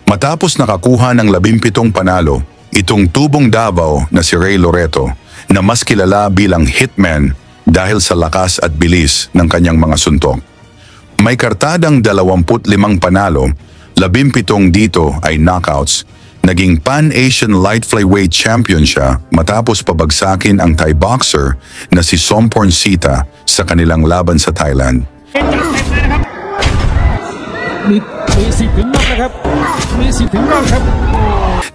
Matapos nakakuha ng 17 panalo, itong tubong Davao na si Ray Loreto, na mas kilala bilang hitman dahil sa lakas at bilis ng kanyang mga suntok. May kartadang 25 panalo, 17 dito ay knockouts, naging Pan-Asian Light Flyweight Champion siya matapos pabagsakin ang Thai boxer na si Somporn Sita sa kanilang laban sa Thailand.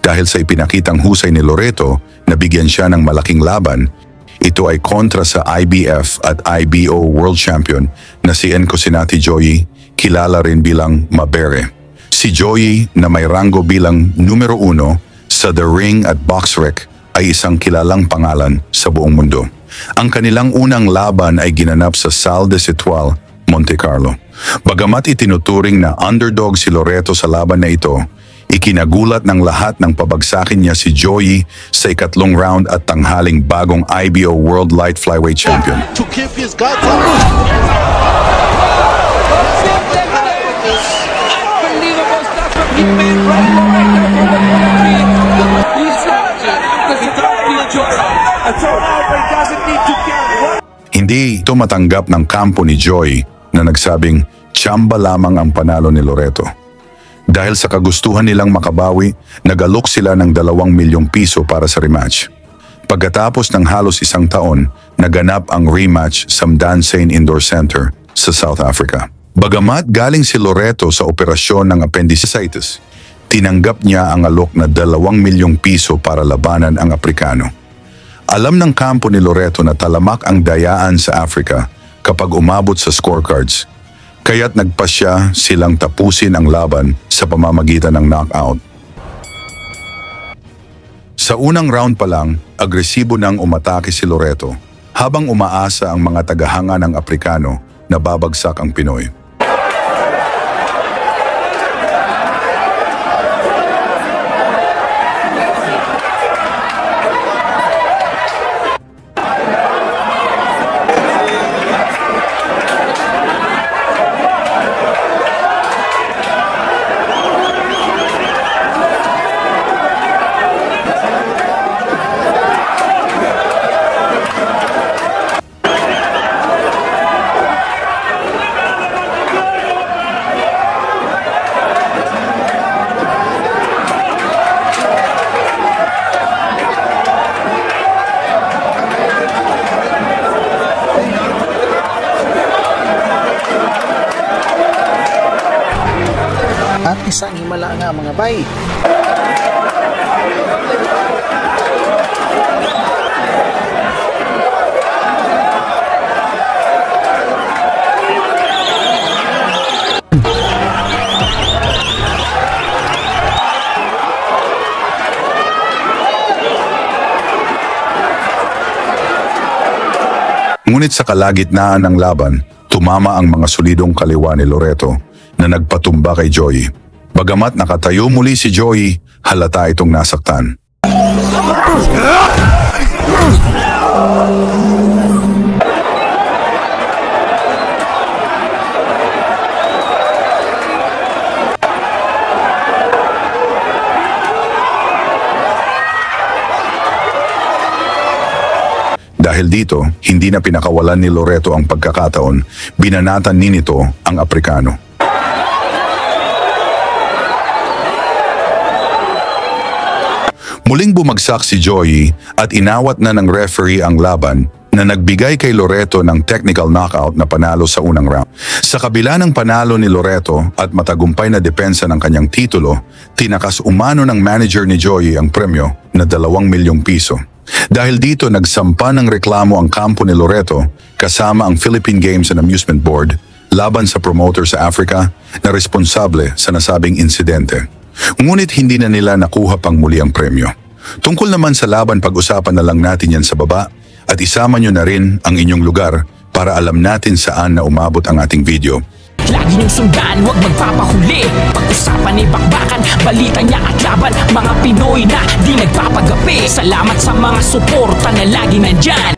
Dahil sa ipinakitang husay ni Loreto, nabigyan siya ng malaking laban. Ito ay kontra sa IBF at IBO World Champion na si Encosinati Joey, kilala rin bilang Mabere. Si Joey na may rango bilang numero 1 sa The Ring at BoxRec ay isang kilalang pangalan sa buong mundo. Ang kanilang unang laban ay ginanap sa Salle de Cetoile, Monte Carlo. Bagamat itinuturing na underdog si Loreto sa laban na ito, ikinagulat ng lahat ng pabagsakin niya si Joey sa ikatlong round at tanghaling bagong IBO World Light Flyweight Champion. To keep his guts up. Unbelievable stuff from Hitman Ray Loreto from the country. He's trying to feel Joey. A throw out, but he doesn't need to care. Hindi ito matanggap ng kampo ni Joey na nagsabing tsamba lamang ang panalo ni Loreto. Dahil sa kagustuhan nilang makabawi, nag-alok sila ng 2 milyong piso para sa rematch. Pagkatapos ng halos 1 taon, naganap ang rematch sa Mdansane Indoor Center sa South Africa. Bagamat galing si Loreto sa operasyon ng appendicitis, tinanggap niya ang alok na 2 milyong piso para labanan ang Aprikano. Alam ng kampo ni Loreto na talamak ang dayaan sa Africa kapag umabot sa scorecards, kaya't nagpasya silang tapusin ang laban sa pamamagitan ng knockout. Sa unang round pa lang, agresibo nang umatake si Loreto habang umaasa ang mga tagahanga ng Aprikano na babagsak ang Pinoy. At isang himala nga mga bay. Ngunit sa kalagitnaan ng laban, tumama ang mga solidong kaliwa ni Loreto na nagpatumba kay Joey. Bagamat nakatayo muli si Joey, halata itong nasaktan. Dahil dito, hindi na pinakawalan ni Loreto ang pagkakataon, binanatan ni nito ang Aprikano. Muling bumagsak si Joey at inawat na ng referee ang laban na nagbigay kay Loreto ng technical knockout na panalo sa unang round. Sa kabila ng panalo ni Loreto at matagumpay na depensa ng kanyang titulo, tinakas umano ng manager ni Joey ang premyo na 2 milyong piso. Dahil dito nagsampa ng reklamo ang kampo ni Loreto kasama ang Philippine Games and Amusement Board laban sa promoter sa Africa na responsable sa nasabing insidente. Ngunit hindi na nila nakuha pang muli ang premyo. Tungkol naman sa laban, pag-usapan na lang natin yan sa baba at isama nyo na rin ang inyong lugar para alam natin saan na umabot ang ating video. lagi niyong sundan, huwag magpapahuli. Pag-usapan ay bakbakan, balita niya at laban, mga Pinoy na di nagpapagapi. Salamat sa mga suporta na lagi nandyan.